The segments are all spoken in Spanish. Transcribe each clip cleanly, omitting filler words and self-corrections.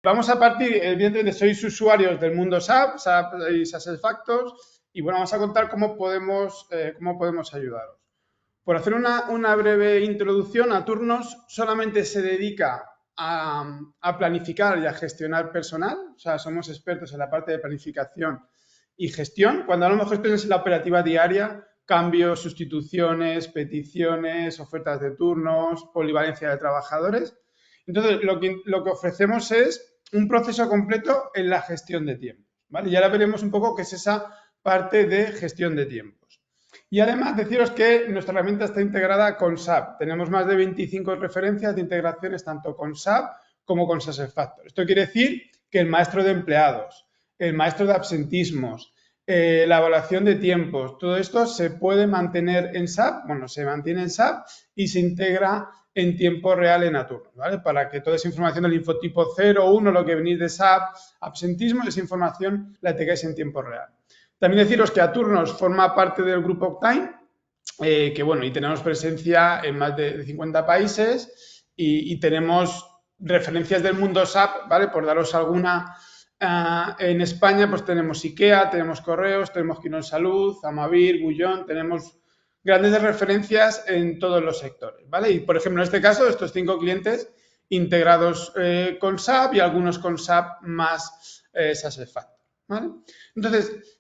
Vamos a partir, evidentemente, sois usuarios del mundo SAP, SAP y SuccessFactors, y bueno, vamos a contar cómo podemos ayudaros. Por hacer una breve introducción, Aturnos solamente se dedica a planificar y a gestionar personal, o sea, somos expertos en la parte de planificación y gestión. Cuando hablamos de gestión es la operativa diaria, cambios, sustituciones, peticiones, ofertas de turnos, polivalencia de trabajadores. Entonces, lo que ofrecemos es un proceso completo en la gestión de tiempos, ¿vale? Y ahora veremos un poco qué es esa parte de gestión de tiempos. Y además deciros que nuestra herramienta está integrada con SAP. Tenemos más de 25 referencias de integraciones tanto con SAP como con SuccessFactors. Esto quiere decir que el maestro de empleados, el maestro de absentismos, la evaluación de tiempos, todo esto se puede mantener en SAP, bueno, se mantiene en SAP y se integra en tiempo real en Aturnos, ¿vale? Para que toda esa información del infotipo 0, 1, lo que venís de SAP, absentismo, esa información la tengáis en tiempo real. También deciros que Aturnos forma parte del grupo Octane, que bueno, y tenemos presencia en más de 50 países y tenemos referencias del mundo SAP, ¿vale? Por daros alguna, en España pues tenemos IKEA, tenemos Correos, tenemos Quirón Salud, Amavir, Bullón, tenemos grandes referencias en todos los sectores, ¿vale? Y por ejemplo, en este caso, estos 5 clientes integrados con SAP y algunos con SAP más SuccessFactors, ¿vale? Entonces,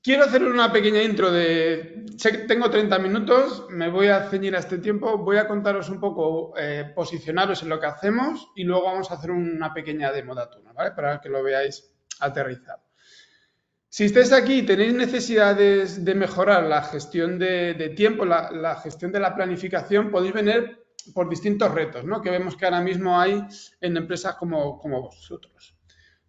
quiero hacer una pequeña intro sé que tengo 30 minutos, me voy a ceñir a este tiempo, voy a contaros un poco, posicionaros en lo que hacemos y luego vamos a hacer una pequeña demo de Aturnos, ¿vale? Para que lo veáis aterrizado. Si estáis aquí y tenéis necesidades de mejorar la gestión de tiempo, la gestión de la planificación, podéis venir por distintos retos, ¿no? Que vemos que ahora mismo hay en empresas como vosotros.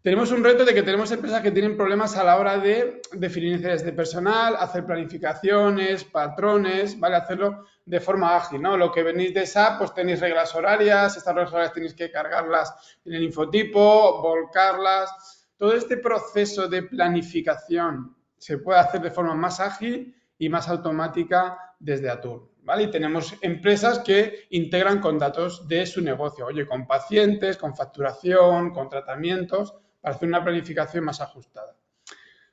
Tenemos un reto de que tenemos empresas que tienen problemas a la hora de definir necesidades de personal, hacer planificaciones, patrones, ¿vale? Hacerlo de forma ágil, ¿no? Lo que venís de SAP, pues tenéis reglas horarias, estas reglas horarias tenéis que cargarlas en el infotipo, volcarlas. Todo este proceso de planificación se puede hacer de forma más ágil y más automática desde Aturnos, ¿vale? Y tenemos empresas que integran con datos de su negocio, oye, con pacientes, con facturación, con tratamientos, para hacer una planificación más ajustada.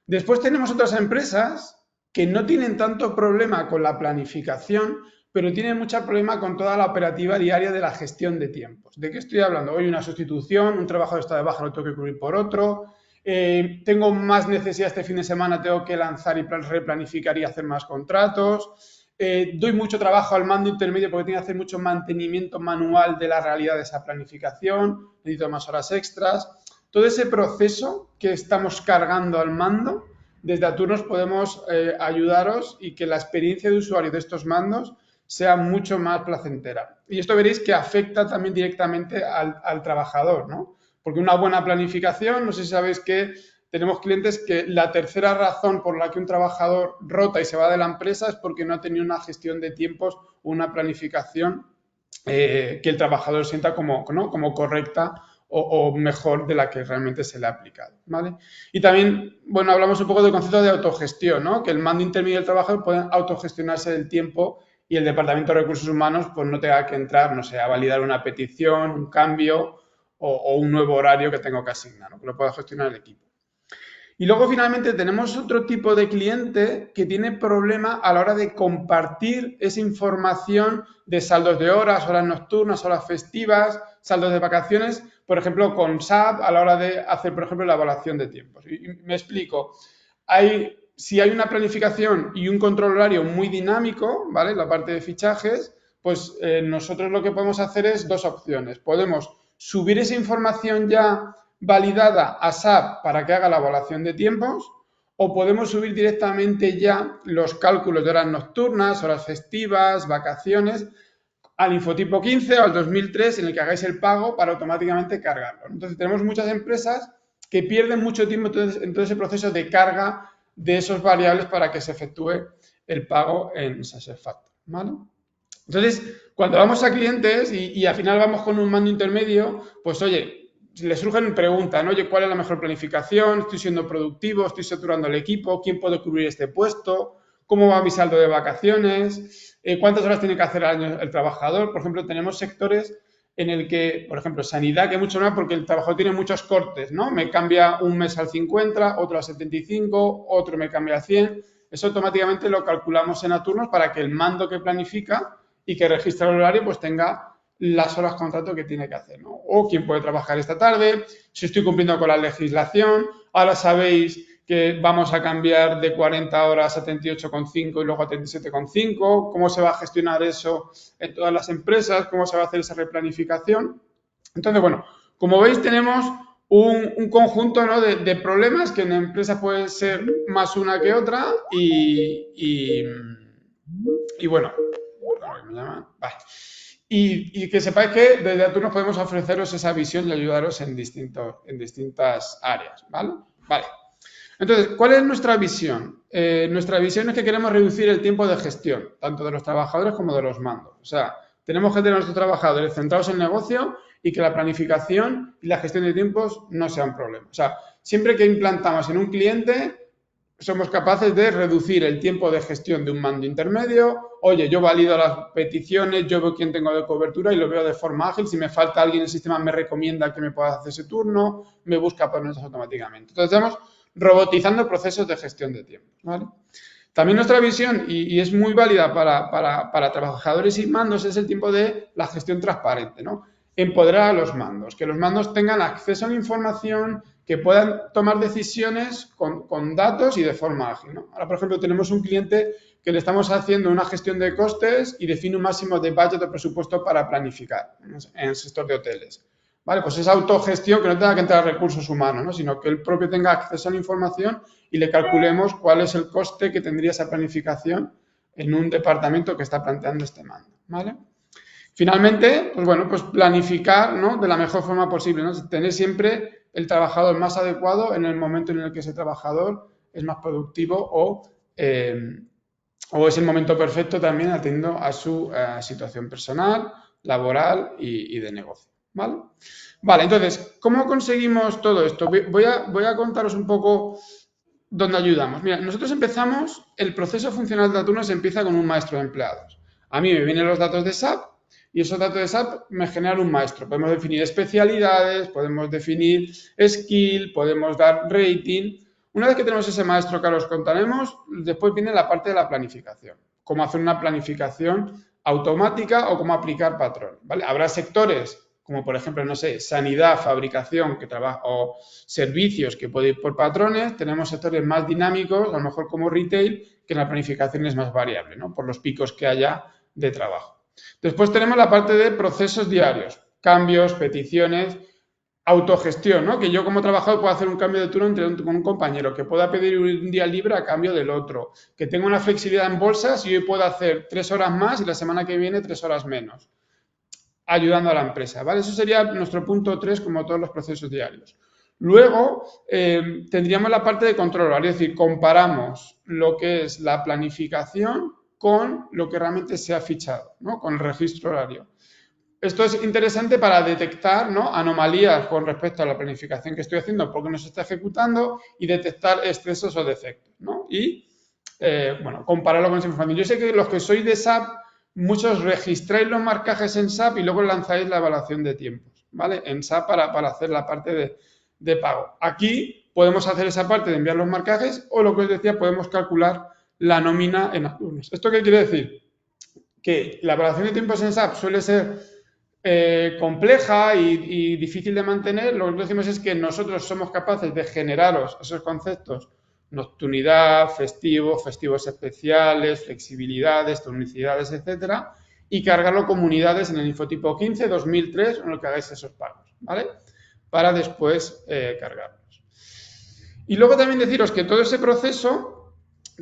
Después tenemos otras empresas que no tienen tanto problema con la planificación, pero tienen mucho problema con toda la operativa diaria de la gestión de tiempos. ¿De qué estoy hablando? Hoy una sustitución, un trabajador está de baja, lo tengo que cubrir por otro, tengo más necesidad este fin de semana, tengo que lanzar y replanificar y hacer más contratos, doy mucho trabajo al mando intermedio porque tengo que hacer mucho mantenimiento manual de la realidad de esa planificación, necesito más horas extras. Todo ese proceso que estamos cargando al mando, desde Aturnos podemos ayudaros y que la experiencia de usuario de estos mandos sea mucho más placentera. Y esto veréis que afecta también directamente al trabajador, ¿no? Porque una buena planificación, no sé si sabéis que tenemos clientes que la tercera razón por la que un trabajador rota y se va de la empresa es porque no ha tenido una gestión de tiempos o una planificación que el trabajador sienta como, ¿no? como correcta o mejor de la que realmente se le ha aplicado, ¿vale? Y también, bueno, hablamos un poco del concepto de autogestión, ¿no? Que el mando intermedio del trabajador puede autogestionarse el tiempo y el Departamento de Recursos Humanos pues no tenga que entrar, no sé, a validar una petición, un cambio o un nuevo horario que tengo que asignar, ¿no? Que lo pueda gestionar el equipo. Y luego finalmente tenemos otro tipo de cliente que tiene problema a la hora de compartir esa información de saldos de horas, horas nocturnas, horas festivas, saldos de vacaciones, por ejemplo, con SAP a la hora de hacer, por ejemplo, la evaluación de tiempos. Y me explico. Si hay una planificación y un control horario muy dinámico, ¿vale? La parte de fichajes, pues nosotros lo que podemos hacer es dos opciones. Podemos subir esa información ya validada a SAP para que haga la evaluación de tiempos o podemos subir directamente ya los cálculos de horas nocturnas, horas festivas, vacaciones al infotipo 15 o al 2003 en el que hagáis el pago para automáticamente cargarlo. Entonces tenemos muchas empresas que pierden mucho tiempo en todo ese proceso de carga de esos variables para que se efectúe el pago en SuccessFactors, ¿vale? Entonces, cuando vamos a clientes y al final vamos con un mando intermedio, pues oye, les surgen preguntas, ¿no? Oye, ¿cuál es la mejor planificación? ¿Estoy siendo productivo? ¿Estoy saturando el equipo? ¿Quién puede cubrir este puesto? ¿Cómo va mi saldo de vacaciones? ¿Cuántas horas tiene que hacer al año el trabajador? Por ejemplo, tenemos sectores en el que, por ejemplo, sanidad, que mucho más porque el trabajador tiene muchos cortes, ¿no? Me cambia un mes al 50, otro al 75, otro me cambia al 100. Eso automáticamente lo calculamos en Aturnos para que el mando que planifica y que registra el horario pues tenga las horas contrato que tiene que hacer, ¿no? O quién puede trabajar esta tarde, si estoy cumpliendo con la legislación. Ahora sabéis que vamos a cambiar de 40 horas a 38,5 y luego a 37,5. ¿Cómo se va a gestionar eso en todas las empresas? ¿Cómo se va a hacer esa replanificación? Entonces, bueno, como veis tenemos un conjunto, ¿no?, de problemas que en la empresa pueden ser más una que otra y bueno, me llaman. Vale. Y que sepáis que desde Aturnos podemos ofreceros esa visión y ayudaros en distintas áreas, ¿vale? Vale. Entonces, ¿cuál es nuestra visión? Nuestra visión es que queremos reducir el tiempo de gestión, tanto de los trabajadores como de los mandos. O sea, tenemos que tener a nuestros trabajadores centrados en el negocio y que la planificación y la gestión de tiempos no sea un problema. O sea, siempre que implantamos en un cliente, somos capaces de reducir el tiempo de gestión de un mando intermedio. Oye, yo valido las peticiones, yo veo quién tengo de cobertura y lo veo de forma ágil. Si me falta alguien en el sistema, me recomienda que me pueda hacer ese turno, me busca ponernos automáticamente. Entonces, estamos robotizando procesos de gestión de tiempo, ¿vale? También nuestra visión, y es muy válida para trabajadores y mandos, es el tiempo de la gestión transparente, ¿no? Empoderar a los mandos, que los mandos tengan acceso a la información, que puedan tomar decisiones con datos y de forma ágil, ¿no? Ahora, por ejemplo, tenemos un cliente que le estamos haciendo una gestión de costes y define un máximo de budget o presupuesto para planificar en el sector de hoteles. Vale, pues esa autogestión, que no tenga que entrar recursos humanos, ¿no?, sino que él propio tenga acceso a la información y le calculemos cuál es el coste que tendría esa planificación en un departamento que está planteando este mando, ¿vale? Finalmente, pues bueno, pues planificar, ¿no?, de la mejor forma posible, ¿no? Tener siempre el trabajador más adecuado en el momento en el que ese trabajador es más productivo o es el momento perfecto también atendiendo a su situación personal, laboral y de negocio, ¿vale? Vale, entonces, ¿cómo conseguimos todo esto? Voy a contaros un poco dónde ayudamos. Mira, nosotros empezamos, el proceso funcional de Aturnos empieza con un maestro de empleados. A mí me vienen los datos de SAP y esos datos de SAP me generan un maestro. Podemos definir especialidades, podemos definir skill, podemos dar rating. Una vez que tenemos ese maestro que os contaremos, después viene la parte de la planificación. Cómo hacer una planificación automática o cómo aplicar patrón, ¿vale? Habrá sectores como por ejemplo, no sé, sanidad, fabricación o servicios que puede ir por patrones. Tenemos sectores más dinámicos, a lo mejor como retail, que la planificación es más variable, ¿no?, por los picos que haya de trabajo. Después tenemos la parte de procesos diarios, cambios, peticiones, autogestión, ¿no?, que yo como trabajador puedo hacer un cambio de turno con un compañero, que pueda pedir un día libre a cambio del otro, que tenga una flexibilidad en bolsas y hoy puedo hacer 3 horas más y la semana que viene 3 horas menos, ayudando a la empresa, ¿vale? Eso sería nuestro punto 3, como todos los procesos diarios. Luego, tendríamos la parte de control horario, es decir, comparamos lo que es la planificación con lo que realmente se ha fichado, ¿no?, con el registro horario. Esto es interesante para detectar, ¿no?, anomalías con respecto a la planificación que estoy haciendo porque no se está ejecutando y detectar excesos o defectos, ¿no? Y, bueno, compararlo con esa información. Yo sé que los que sois de SAP, muchos registráis los marcajes en SAP y luego lanzáis la evaluación de tiempos, ¿vale?, en SAP para hacer la parte de pago. Aquí podemos hacer esa parte de enviar los marcajes o, lo que os decía, podemos calcular la nómina en Aturnos. ¿Esto qué quiere decir? Que la evaluación de tiempos en SAP suele ser compleja y difícil de mantener. Lo que decimos es que nosotros somos capaces de generaros esos conceptos: nocturnidad, festivos especiales, flexibilidades, tonicidades, etcétera, y cargarlo como unidades en el infotipo 15, 2003, en lo que hagáis esos pagos, ¿vale?, para después cargarlos. Y luego también deciros que todo ese proceso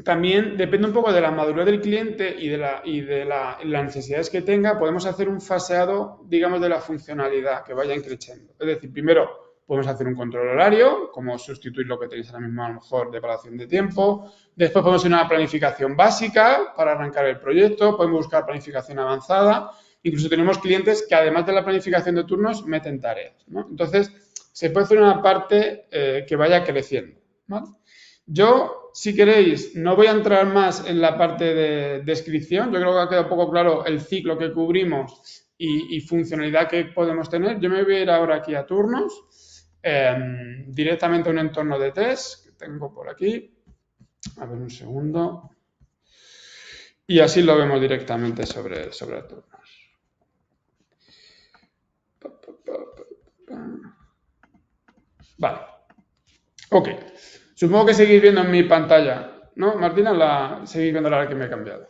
también depende un poco de la madurez del cliente y de las necesidades que tenga. Podemos hacer un faseado, digamos, de la funcionalidad que vaya creciendo. Es decir, primero podemos hacer un control horario, como sustituir lo que tenéis ahora mismo a lo mejor de evaluación de tiempo. Después podemos hacer una planificación básica para arrancar el proyecto. Podemos buscar planificación avanzada. Incluso tenemos clientes que, además de la planificación de turnos, meten tareas, ¿no? Entonces, se puede hacer una parte que vaya creciendo, ¿vale? Yo, si queréis, no voy a entrar más en la parte de descripción. Yo creo que ha quedado un poco claro el ciclo que cubrimos y funcionalidad que podemos tener. Yo me voy a ir ahora aquí a turnos, directamente a un entorno de test que tengo por aquí. A ver un segundo. Y así lo vemos directamente sobre turnos. Vale. Ok. Supongo que seguís viendo en mi pantalla, ¿no, Martina? Seguís viendo la que me he cambiado.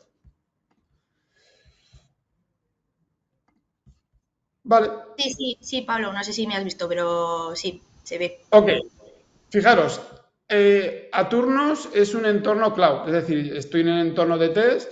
Vale. Sí, Pablo, no sé si me has visto, pero sí, se ve. Ok. Fijaros, a turnos es un entorno cloud, es decir, estoy en el entorno de test,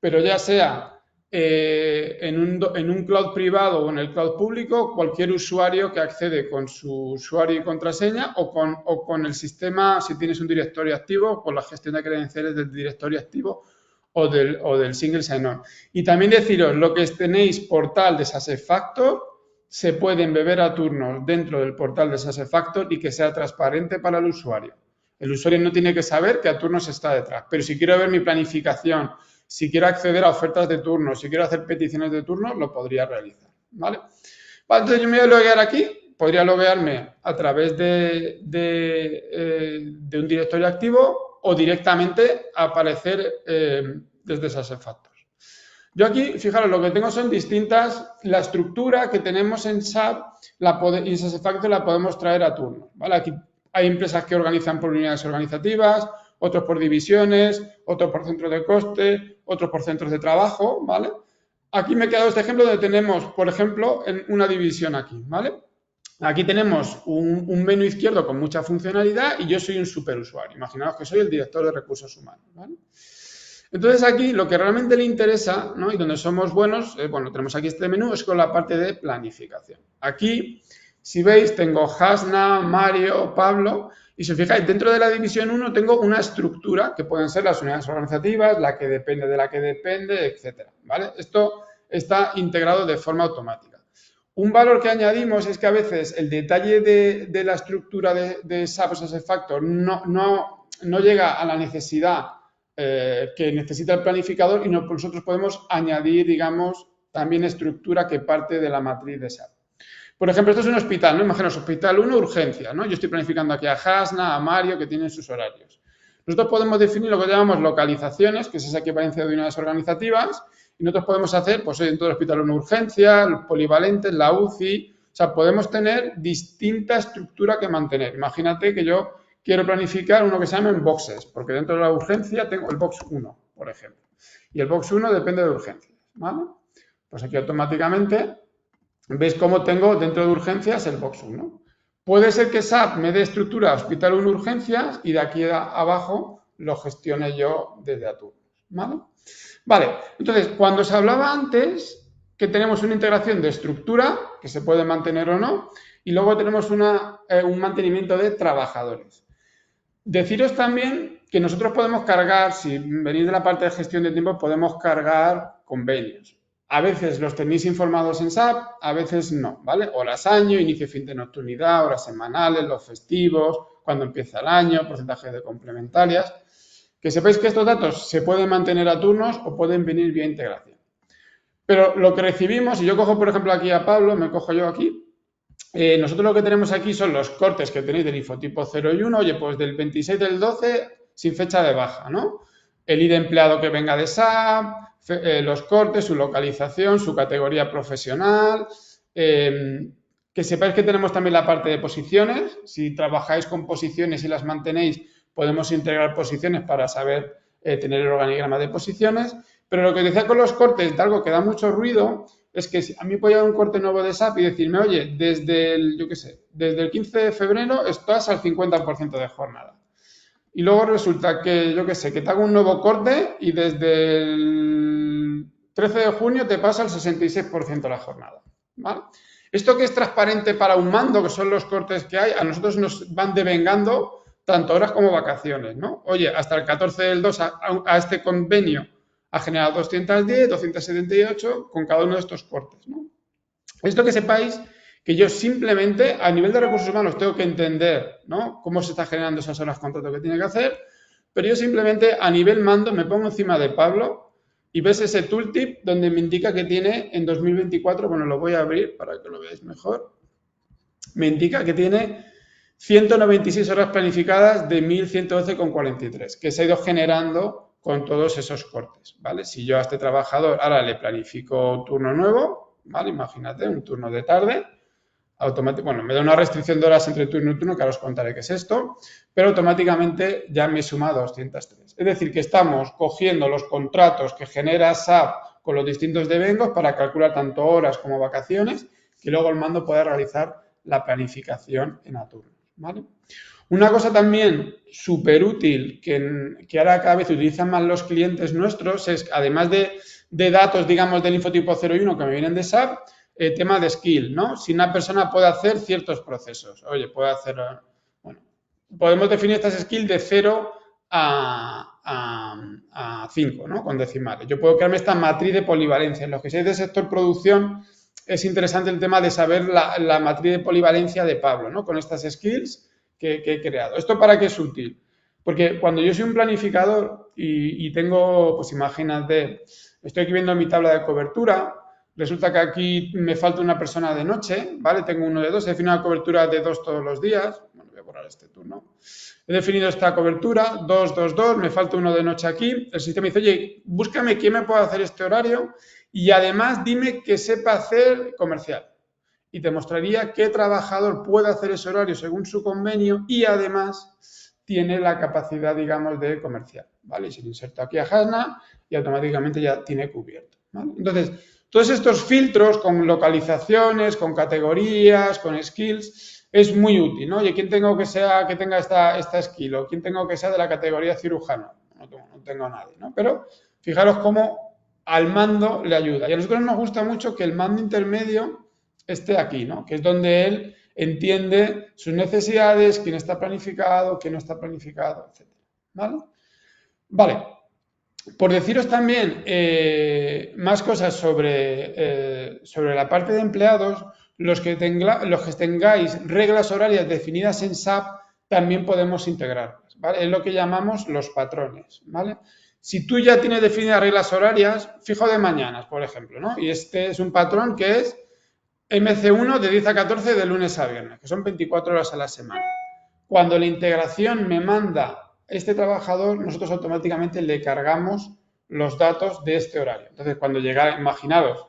pero ya sea en un cloud privado o en el cloud público, cualquier usuario que accede con su usuario y contraseña o con el sistema, si tienes un directorio activo, con la gestión de credenciales del directorio activo o del single sign-on. Y también deciros, lo que tenéis portal de SuccessFactors se pueden beber a turnos dentro del portal de SuccessFactors y que sea transparente para el usuario. El usuario no tiene que saber que a turnos está detrás, pero si quiero ver mi planificación, si quiero acceder a ofertas de turnos, si quiero hacer peticiones de turnos, lo podría realizar. ¿Vale? Entonces yo me voy a loguear aquí, podría loguearme a través de un directorio activo o directamente aparecer desde SuccessFactors. Yo aquí, fijaros, lo que tengo son la estructura que tenemos en SAP y en SuccessFactors la podemos traer a turnos, ¿vale? Aquí hay empresas que organizan por unidades organizativas, otros por divisiones, otros por centros de coste, otros por centros de trabajo, ¿vale? Aquí me he quedado este ejemplo donde tenemos, por ejemplo, en una división aquí, ¿vale? Aquí tenemos un menú izquierdo con mucha funcionalidad y yo soy un superusuario. Imaginaos que soy el director de recursos humanos, ¿vale? Entonces aquí lo que realmente le interesa, ¿no? Y donde somos buenos, bueno, tenemos aquí este menú, es con la parte de planificación. Aquí, si veis, tengo Hasna, Mario, Pablo, y si os fijáis, dentro de la división 1 tengo una estructura que pueden ser las unidades organizativas, la que depende de la que depende, etcétera, ¿vale? Esto está integrado de forma automática. Un valor que añadimos es que a veces el detalle de la estructura de SAP SuccessFactors no llega a la necesidad que necesita el planificador y nosotros podemos añadir, digamos, también estructura que parte de la matriz de SAP. Por ejemplo, esto es un hospital, ¿no? Imaginaos, hospital 1, urgencia, ¿no? Yo estoy planificando aquí a Hasna, a Mario, que tienen sus horarios. Nosotros podemos definir lo que llamamos localizaciones, que es esa equivalencia de unidades organizativas, y nosotros podemos hacer, pues dentro del hospital 1, urgencia, polivalentes, la UCI, o sea, podemos tener distinta estructura que mantener. Imagínate que yo quiero planificar uno que se llama en boxes, porque dentro de la urgencia tengo el box 1, por ejemplo. Y el box 1 depende de urgencias, ¿vale? Pues aquí automáticamente veis cómo tengo dentro de urgencias el box 1. Puede ser que SAP me dé estructura hospital 1 urgencias y de aquí abajo lo gestione yo desde a turnos, ¿vale? Vale, entonces, cuando se hablaba antes que tenemos una integración de estructura, que se puede mantener o no, y luego tenemos un mantenimiento de trabajadores. Deciros también que nosotros podemos cargar, si venís de la parte de gestión de tiempo, podemos cargar convenios. A veces los tenéis informados en SAP, a veces no, ¿vale? Horas año, inicio fin de nocturnidad, horas semanales, los festivos, cuando empieza el año, porcentaje de complementarias. Que sepáis que estos datos se pueden mantener a turnos o pueden venir vía integración. Pero lo que recibimos, si yo cojo por ejemplo aquí a Pablo, me cojo yo aquí, nosotros lo que tenemos aquí son los cortes que tenéis del infotipo 0 y 1, oye, pues del 26 del 12 sin fecha de baja, ¿no? El ID empleado que venga de SAP, los cortes, su localización, su categoría profesional, que sepáis que tenemos también la parte de posiciones, si trabajáis con posiciones y las mantenéis, podemos integrar posiciones para saber tener el organigrama de posiciones, pero lo que decía con los cortes de algo que da mucho ruido es que si a mí puede llegar un corte nuevo de SAP y decirme, oye, desde el 15 de febrero estás al 50% de jornada. Y luego resulta que, que te hago un nuevo corte y desde el 13 de junio te pasa al 66% de la jornada, ¿vale? Esto que es transparente para un mando, que son los cortes que hay, a nosotros nos van devengando tanto horas como vacaciones, ¿no? Oye, hasta el 14 del 2 a este convenio ha generado 210, 278 con cada uno de estos cortes, ¿no? Esto que sepáis que yo simplemente a nivel de recursos humanos tengo que entender, ¿no?, cómo se está generando esas horas contrato que tiene que hacer, pero yo simplemente a nivel mando me pongo encima de Pablo, y ves ese tooltip donde me indica que tiene en 2024, bueno, lo voy a abrir para que lo veáis mejor, me indica que tiene 196 horas planificadas de 1112,43, que se ha ido generando con todos esos cortes, ¿vale? Si yo a este trabajador ahora le planifico turno nuevo, ¿vale? Imagínate, un turno de tarde, bueno, me da una restricción de horas entre turno y turno, que ahora os contaré qué es esto, pero automáticamente ya me suma 203. Es decir, que estamos cogiendo los contratos que genera SAP con los distintos devengos para calcular tanto horas como vacaciones, que luego el mando puede realizar la planificación en a turnos, ¿vale? Una cosa también súper útil que ahora cada vez utilizan más los clientes nuestros es, además de datos, digamos, del infotipo 0 y 1 que me vienen de SAP, tema de skill, ¿no? Si una persona puede hacer ciertos procesos. Oye, puede hacer, bueno, podemos definir estas skills de 0 a 5, ¿no? Con decimales. Yo puedo crearme esta matriz de polivalencia. En los que sé de sector producción es interesante el tema de saber la matriz de polivalencia de Pablo, ¿no? Con estas skills que he creado. ¿Esto para qué es útil? Porque cuando yo soy un planificador y tengo, pues imagínate, estoy aquí viendo mi tabla de cobertura, resulta que aquí me falta una persona de noche, ¿vale? Tengo uno de 2, he definido una cobertura de 2 todos los días. Bueno, voy a borrar este turno. He definido esta cobertura, 2, 2, 2, me falta uno de noche aquí. El sistema dice, oye, búscame quién me puede hacer este horario y además dime que sepa hacer comercial. Y te mostraría qué trabajador puede hacer ese horario según su convenio y además tiene la capacidad, digamos, de comercial, ¿vale? Y se lo inserto aquí a Hasna y automáticamente ya tiene cubierto, ¿vale? Entonces, todos estos filtros con localizaciones, con categorías, con skills, es muy útil, ¿no? Oye, ¿quién tengo que tenga esta skill? ¿O quién tengo que sea de la categoría cirujano? No tengo a nadie, ¿no? Pero fijaros cómo al mando le ayuda. Y a nosotros nos gusta mucho que el mando intermedio esté aquí, ¿no? Que es donde él entiende sus necesidades, quién está planificado, quién no está planificado, etc. ¿Vale? Vale. Por deciros también más cosas sobre la parte de empleados, los que tengáis reglas horarias definidas en SAP, también podemos integrarlas, ¿vale? Es lo que llamamos los patrones, ¿vale? Si tú ya tienes definidas reglas horarias, fijo de mañanas, por ejemplo, ¿no? Y este es un patrón que es MC1 de 10 a 14 de lunes a viernes, que son 24 horas a la semana. Cuando la integración me manda este trabajador, nosotros automáticamente le cargamos los datos de este horario. Entonces, cuando llega, imaginaos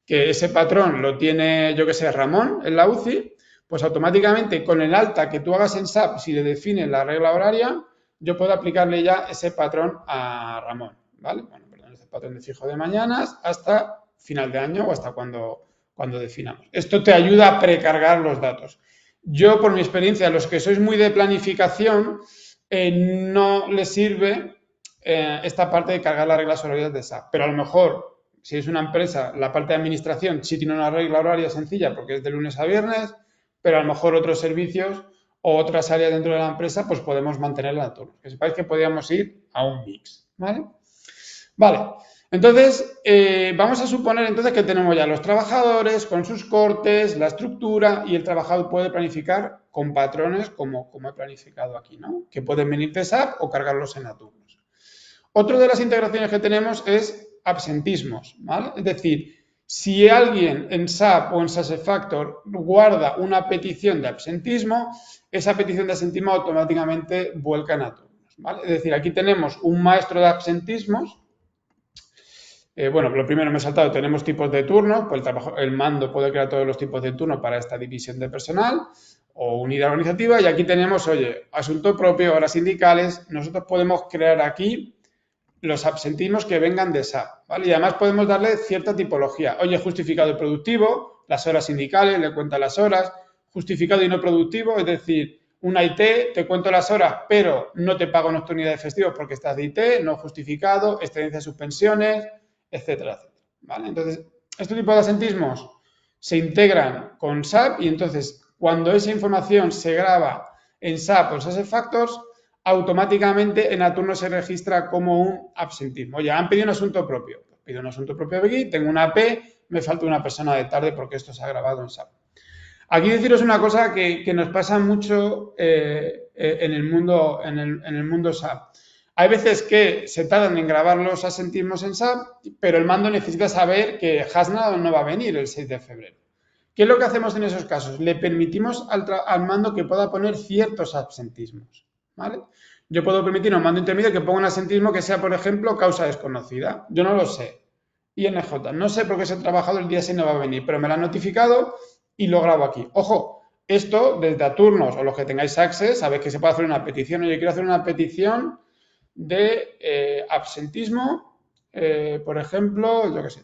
que ese patrón lo tiene, yo que sé, Ramón en la UCI, pues automáticamente con el alta que tú hagas en SAP, si le defines la regla horaria, yo puedo aplicarle ya ese patrón a Ramón, ¿vale? Bueno, perdón, ese patrón de fijo de mañanas hasta final de año o hasta cuando definamos. Esto te ayuda a precargar los datos. Yo, por mi experiencia, a los que sois muy de planificación, no les sirve esta parte de cargar las reglas horarias de SAP. Pero a lo mejor, si es una empresa, la parte de administración sí tiene una regla horaria sencilla porque es de lunes a viernes, pero a lo mejor otros servicios o otras áreas dentro de la empresa, pues podemos mantenerla a turnos. Que sepáis que podríamos ir a un mix, ¿vale? Vale. Entonces, vamos a suponer entonces que tenemos ya los trabajadores con sus cortes, la estructura y el trabajador puede planificar con patrones como he planificado aquí, ¿no? Que pueden venir de SAP o cargarlos en turnos. Otra de las integraciones que tenemos es absentismos, ¿vale? Es decir, si alguien en SAP o en SuccessFactors guarda una petición de absentismo, esa petición de absentismo automáticamente vuelca en turnos, ¿vale? Es decir, aquí tenemos un maestro de absentismos. Bueno, lo primero me he saltado, tenemos tipos de turnos, pues el mando puede crear todos los tipos de turnos para esta división de personal o unidad organizativa y aquí tenemos, oye, asunto propio, horas sindicales, nosotros podemos crear aquí los absentismos que vengan de SAP, ¿vale? Y además podemos darle cierta tipología, oye, justificado y productivo, las horas sindicales, le cuenta las horas, justificado y no productivo, es decir, una IT, te cuento las horas, pero no te pago nuestra unidad de festivos porque estás de IT, no justificado, excedencia de suspensiones, etcétera, etcétera, ¿vale? Entonces, este tipo de absentismos se integran con SAP y entonces cuando esa información se graba en SAP o en SuccessFactors, automáticamente en turno se registra como un absentismo. Oye, han pedido un asunto propio. Pido un asunto propio aquí, tengo una AP, me falta una persona de tarde porque esto se ha grabado en SAP. Aquí deciros una cosa que nos pasa mucho en el mundo SAP. Hay veces que se tardan en grabar los asentismos en SAP, pero el mando necesita saber que Hasna no va a venir el 6 de febrero. ¿Qué es lo que hacemos en esos casos? Le permitimos al mando que pueda poner ciertos absentismos, ¿vale? Yo puedo permitir a un mando intermedio que ponga un asentismo que sea, por ejemplo, causa desconocida. Yo no lo sé. INJ, no sé por qué ese trabajador el día 6 no va a venir, pero me lo han notificado y lo grabo aquí. Ojo, esto desde a turnos o los que tengáis access, sabéis que se puede hacer una petición. Oye, quiero hacer una petición de absentismo, por ejemplo, yo qué sé,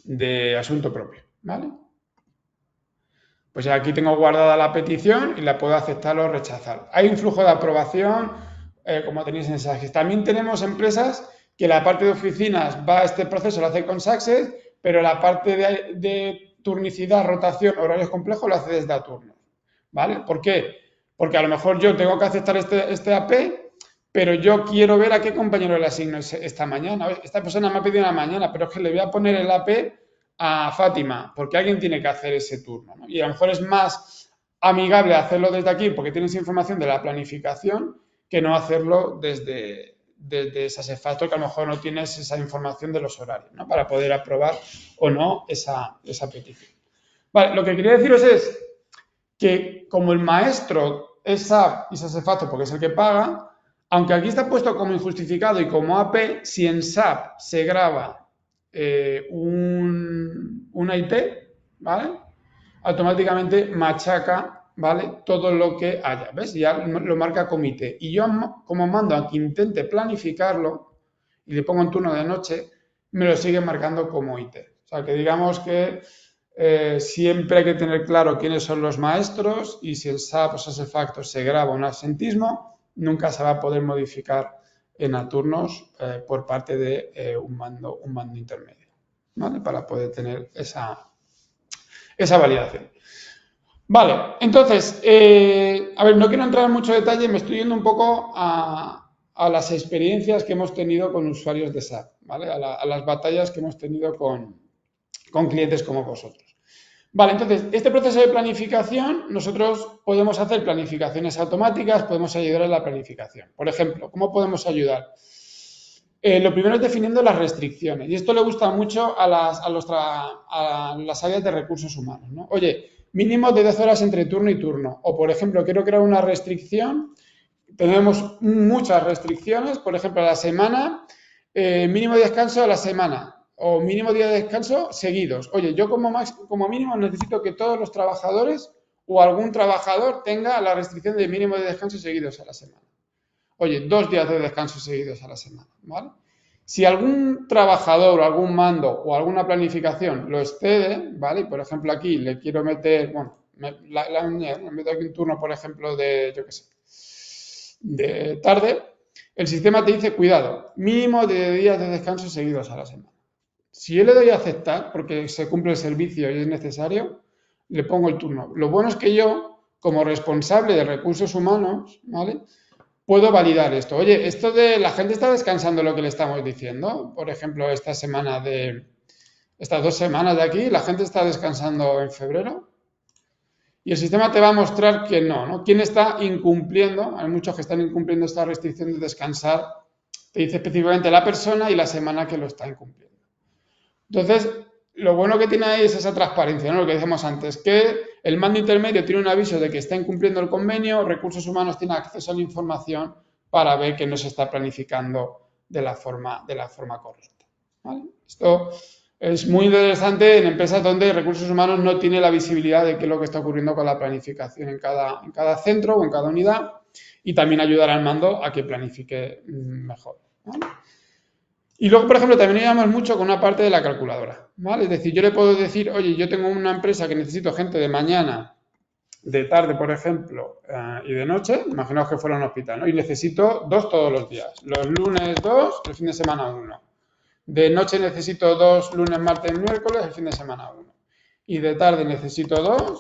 de asunto propio, ¿vale? Pues ya aquí tengo guardada la petición y la puedo aceptar o rechazar. Hay un flujo de aprobación, como tenéis en Success. También tenemos empresas que la parte de oficinas va a este proceso, lo hace con Success, pero la parte de turnicidad, rotación, horarios complejos, lo hace desde a turnos, ¿vale? ¿Por qué? Porque a lo mejor yo tengo que aceptar este AP, pero yo quiero ver a qué compañero le asigno esta mañana. Esta persona me ha pedido una mañana, pero es que le voy a poner el AP a Fátima, porque alguien tiene que hacer ese turno, ¿no? Y a lo mejor es más amigable hacerlo desde aquí porque tienes información de la planificación que no hacerlo desde ese factor que a lo mejor no tienes esa información de los horarios, ¿no? Para poder aprobar o no esa petición. Vale, lo que quería deciros es que como el maestro es SAP y SASEFACTOR porque es el que paga, aunque aquí está puesto como injustificado y como AP, si en SAP se graba una IT, ¿vale? Automáticamente machaca, ¿vale? Todo lo que haya, ¿ves? Ya lo marca como IT. Y yo, como mando a que intente planificarlo y le pongo en turno de noche, me lo sigue marcando como IT. O sea, que digamos que siempre hay que tener claro quiénes son los maestros y si el SAP o SASEFACTOR se graba un absentismo, nunca se va a poder modificar en a turnos por parte de un mando intermedio, ¿vale? Para poder tener esa validación. Vale, entonces, a ver, no quiero entrar en mucho detalle, me estoy yendo un poco a las experiencias que hemos tenido con usuarios de SAP, ¿vale? A las batallas que hemos tenido con clientes como vosotros. Vale, entonces, este proceso de planificación, nosotros podemos hacer planificaciones automáticas, podemos ayudar en la planificación. Por ejemplo, ¿cómo podemos ayudar? Lo primero es definiendo las restricciones. Y esto le gusta mucho a las áreas de recursos humanos, ¿no? Oye, mínimo de 10 horas entre turno y turno. O, por ejemplo, quiero crear una restricción. Tenemos muchas restricciones. Por ejemplo, a la semana, mínimo de descanso a la semana. O mínimo día de descanso seguidos. Oye, yo como mínimo necesito que todos los trabajadores o algún trabajador tenga la restricción de mínimo de descanso seguidos a la semana. Oye, 2 días de descanso seguidos a la semana, ¿vale? Si algún trabajador o algún mando o alguna planificación lo excede, ¿vale? Por ejemplo, aquí le quiero meter, bueno, me meto aquí un turno, por ejemplo, de, yo qué sé, de tarde, el sistema te dice, cuidado, mínimo de días de descanso seguidos a la semana. Si yo le doy a aceptar, porque se cumple el servicio y es necesario, le pongo el turno. Lo bueno es que yo, como responsable de recursos humanos, ¿vale? Puedo validar esto. Oye, esto de la gente está descansando lo que le estamos diciendo. Por ejemplo, estas 2 semanas de aquí, la gente está descansando en febrero. Y el sistema te va a mostrar que no, ¿no? ¿Quién está incumpliendo? Hay muchos que están incumpliendo esta restricción de descansar. Te dice específicamente la persona y la semana que lo está incumpliendo. Entonces, lo bueno que tiene ahí es esa transparencia, ¿no? Lo que decíamos antes, que el mando intermedio tiene un aviso de que está incumpliendo el convenio, recursos humanos tienen acceso a la información para ver que no se está planificando de la forma correcta, ¿vale? Esto es muy interesante en empresas donde recursos humanos no tiene la visibilidad de qué es lo que está ocurriendo con la planificación en cada centro o en cada unidad y también ayudar al mando a que planifique mejor, ¿vale? Y luego, por ejemplo, también ayudamos mucho con una parte de la calculadora, ¿vale? Es decir, yo le puedo decir, oye, yo tengo una empresa que necesito gente de mañana, de tarde, por ejemplo, y de noche, imaginaos que fuera un hospital, ¿no? Y necesito 2 todos los días. Los lunes 2, el fin de semana 1. De noche necesito 2 lunes, martes, miércoles, el fin de semana 1. Y de tarde necesito 2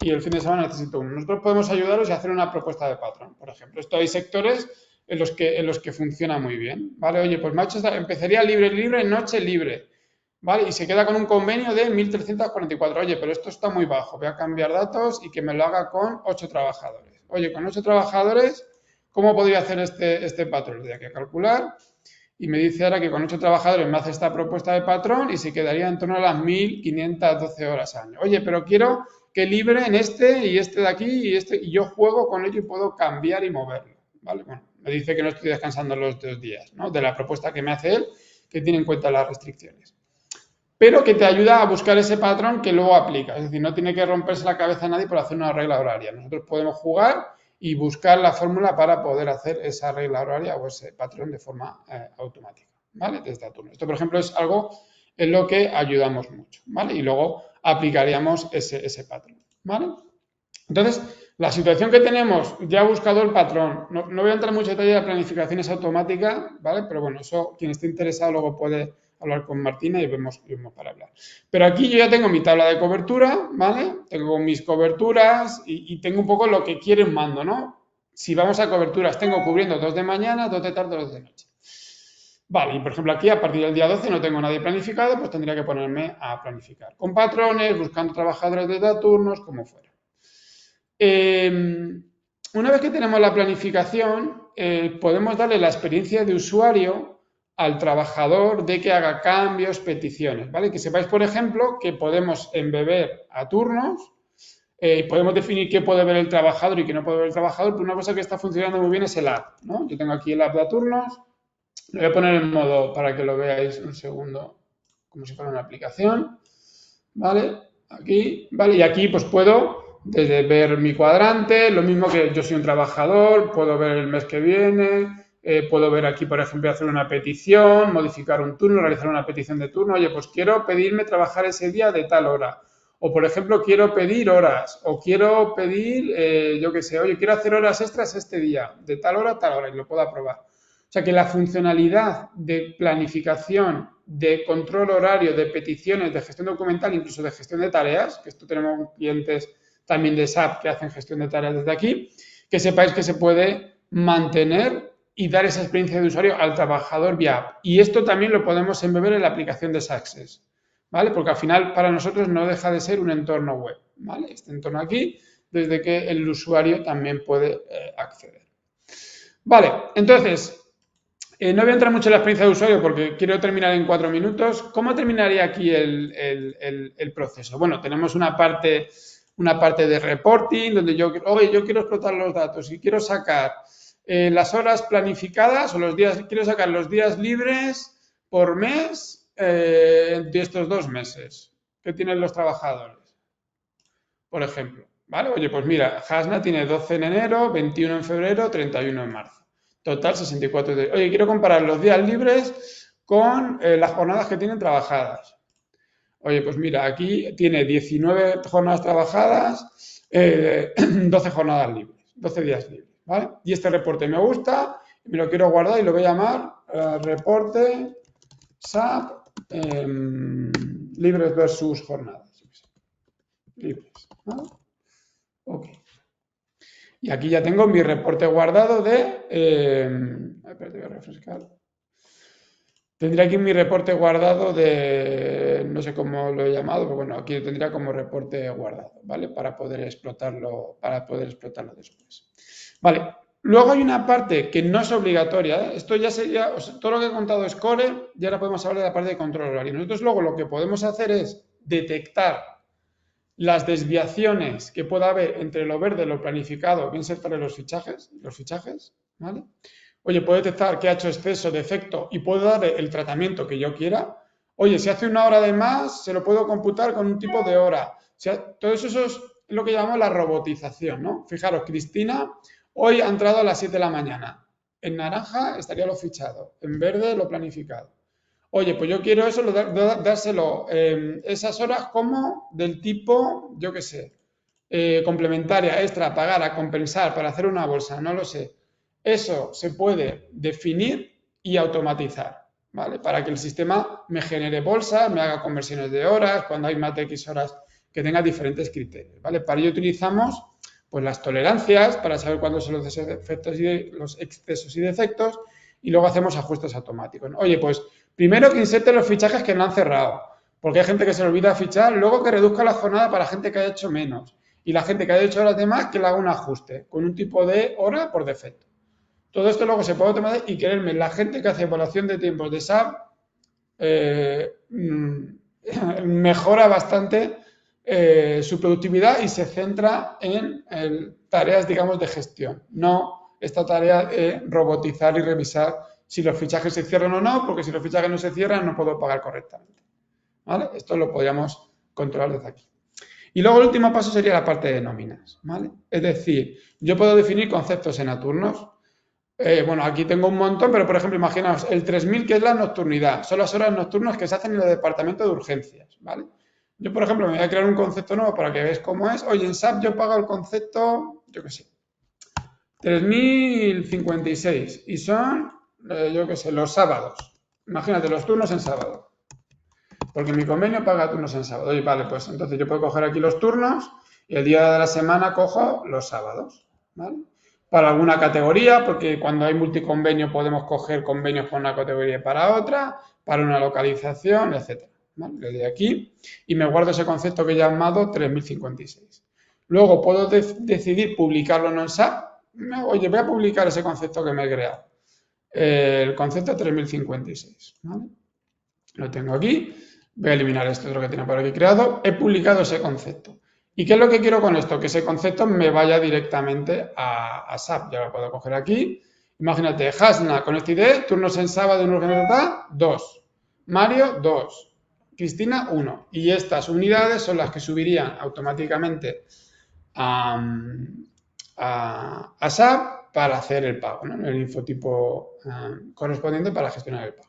y el fin de semana necesito 1. Nosotros podemos ayudaros y hacer una propuesta de patrón, por ejemplo. Esto hay sectores en los que funciona muy bien, ¿vale? Oye, pues macho, empezaría libre, noche libre, ¿vale? Y se queda con un convenio de 1.344. Oye, pero esto está muy bajo, voy a cambiar datos y que me lo haga con 8 trabajadores. Oye, con 8 trabajadores, ¿cómo podría hacer este patrón? Tendría que calcular y me dice ahora que con 8 trabajadores me hace esta propuesta de patrón y se quedaría en torno a las 1.512 horas al año. Oye, pero quiero que libren este y este de aquí y yo juego con ello y puedo cambiar y moverlo, ¿vale? Bueno, me dice que no estoy descansando los 2 días, ¿no? De la propuesta que me hace él, que tiene en cuenta las restricciones. Pero que te ayuda a buscar ese patrón que luego aplica. Es decir, no tiene que romperse la cabeza a nadie por hacer una regla horaria. Nosotros podemos jugar y buscar la fórmula para poder hacer esa regla horaria o ese patrón de forma automática, ¿vale? Desde Aturno. Esto, por ejemplo, es algo en lo que ayudamos mucho, ¿vale? Y luego aplicaríamos ese patrón, ¿vale? Entonces, la situación que tenemos, ya he buscado el patrón, no voy a entrar en mucho detalle de planificaciones automáticas, ¿vale? Pero bueno, eso quien esté interesado luego puede hablar con Martina y vemos para hablar. Pero aquí yo ya tengo mi tabla de cobertura, ¿vale? Tengo mis coberturas y tengo un poco lo que quiero en mando, ¿no? Si vamos a coberturas, tengo cubriendo 2 de mañana, 2 de tarde, 2 de noche. Vale, y por ejemplo aquí a partir del día 12 no tengo nadie planificado, pues tendría que ponerme a planificar. Con patrones, buscando trabajadores de turnos, como fuera. Una vez que tenemos la planificación, podemos darle la experiencia de usuario al trabajador de que haga cambios, peticiones, ¿vale? Que sepáis, por ejemplo, que podemos embeber a turnos, podemos definir qué puede ver el trabajador y qué no puede ver el trabajador, pero una cosa que está funcionando muy bien es el app, ¿no? Yo tengo aquí el app de turnos, lo voy a poner en modo para que lo veáis un segundo, como si fuera una aplicación, ¿vale? Aquí, ¿vale? Y aquí pues puedo desde ver mi cuadrante, lo mismo que yo soy un trabajador, puedo ver el mes que viene, puedo ver aquí, por ejemplo, hacer una petición, modificar un turno, realizar una petición de turno. Oye, pues quiero pedirme trabajar ese día de tal hora. O, por ejemplo, quiero pedir horas. O quiero pedir, yo qué sé, oye, quiero hacer horas extras este día, de tal hora a tal hora, y lo puedo aprobar. O sea que la funcionalidad de planificación, de control horario, de peticiones, de gestión documental, incluso de gestión de tareas, que esto tenemos clientes también de SAP que hacen gestión de tareas desde aquí, que sepáis que se puede mantener y dar esa experiencia de usuario al trabajador vía app. Y esto también lo podemos embeber en la aplicación de Success, ¿vale? Porque al final para nosotros no deja de ser un entorno web, ¿vale? Este entorno aquí, desde que el usuario también puede acceder. Vale, entonces, no voy a entrar mucho en la experiencia de usuario porque quiero terminar en 4 minutos. ¿Cómo terminaría aquí el proceso? Bueno, tenemos una parte de reporting donde yo quiero explotar los datos y quiero sacar las horas planificadas o los días, quiero sacar los días libres por mes de estos 2 meses que tienen los trabajadores, por ejemplo. ¿Vale? Oye, pues mira, Hasna tiene 12 en enero, 21 en febrero, 31 en marzo. Total, 64 días. Oye, quiero comparar los días libres con las jornadas que tienen trabajadas. Oye, pues mira, aquí tiene 19 jornadas trabajadas, 12 jornadas libres, 12 días libres, ¿vale? Y este reporte me gusta, me lo quiero guardar y lo voy a llamar reporte SAP libres versus jornadas. Libres, ¿vale? Ok. Y aquí ya tengo mi reporte guardado de... espérate, voy a refrescar. Tendría aquí mi reporte guardado de... No sé cómo lo he llamado, pero bueno, aquí tendría como reporte guardado, ¿vale? Para poder explotarlo después. Vale. Luego hay una parte que no es obligatoria, ¿eh? Esto ya sería... O sea, todo lo que he contado es core y ahora podemos hablar de la parte de control horario. Nosotros luego lo que podemos hacer es detectar las desviaciones que pueda haber entre lo verde y lo planificado, bien ser para los fichajes, ¿vale? Oye, puedo detectar que ha hecho exceso, defecto y puedo darle el tratamiento que yo quiera. Oye, si hace una hora de más, se lo puedo computar con un tipo de hora. O sea, todo eso es lo que llamamos la robotización, ¿no? Fijaros, Cristina hoy ha entrado a las 7 de la mañana. En naranja estaría lo fichado, en verde lo planificado. Oye, pues yo quiero eso, dárselo esas horas como del tipo, yo qué sé, complementaria, extra, a pagar, a compensar, para hacer una bolsa, no lo sé. Eso se puede definir y automatizar, ¿vale? Para que el sistema me genere bolsas, me haga conversiones de horas, cuando hay más de X horas que tenga diferentes criterios, ¿vale? Para ello utilizamos pues las tolerancias para saber cuándo son los excesos y defectos y luego hacemos ajustes automáticos, ¿no? Oye, pues primero que inserte los fichajes que no han cerrado, porque hay gente que se le olvida fichar, luego que reduzca la jornada para gente que haya hecho menos y la gente que haya hecho horas de más que le haga un ajuste con un tipo de hora por defecto. Todo esto luego se puede automatizar y créanme, la gente que hace evaluación de tiempos de SAP mejora bastante su productividad y se centra en tareas, digamos, de gestión. No esta tarea de robotizar y revisar si los fichajes se cierran o no, porque si los fichajes no se cierran no puedo pagar correctamente. ¿Vale? Esto lo podríamos controlar desde aquí. Y luego el último paso sería la parte de nóminas, ¿vale? Es decir, yo puedo definir conceptos en aturnos. Bueno, aquí tengo un montón, pero por ejemplo, imaginaos el 3000 que es la nocturnidad. Son las horas nocturnas que se hacen en el departamento de urgencias, ¿vale? Yo, por ejemplo, me voy a crear un concepto nuevo para que veáis cómo es. Oye, en SAP yo pago el concepto, yo qué sé, 3056 y son, yo qué sé, los sábados. Imagínate, los turnos en sábado. Porque mi convenio paga turnos en sábado. Oye, vale, pues entonces yo puedo coger aquí los turnos y el día de la semana cojo los sábados, ¿vale? Para alguna categoría, porque cuando hay multiconvenio podemos coger convenios para una categoría y para otra, para una localización, etcétera. ¿Vale? Le doy aquí y me guardo ese concepto que he llamado 3056. Luego puedo decidir publicarlo o no en SAP. Oye, voy a publicar ese concepto que me he creado. El concepto 3056. ¿Vale? Lo tengo aquí. Voy a eliminar esto otro que tenía por aquí creado. He publicado ese concepto. ¿Y qué es lo que quiero con esto? Que ese concepto me vaya directamente a SAP. Ya lo puedo coger aquí. Imagínate, Hasna con este ID, turnos en sábado en urgencia 2. Mario, 2. Cristina, 1. Y estas unidades son las que subirían automáticamente a SAP para hacer el pago, ¿no? El infotipo correspondiente para gestionar el pago.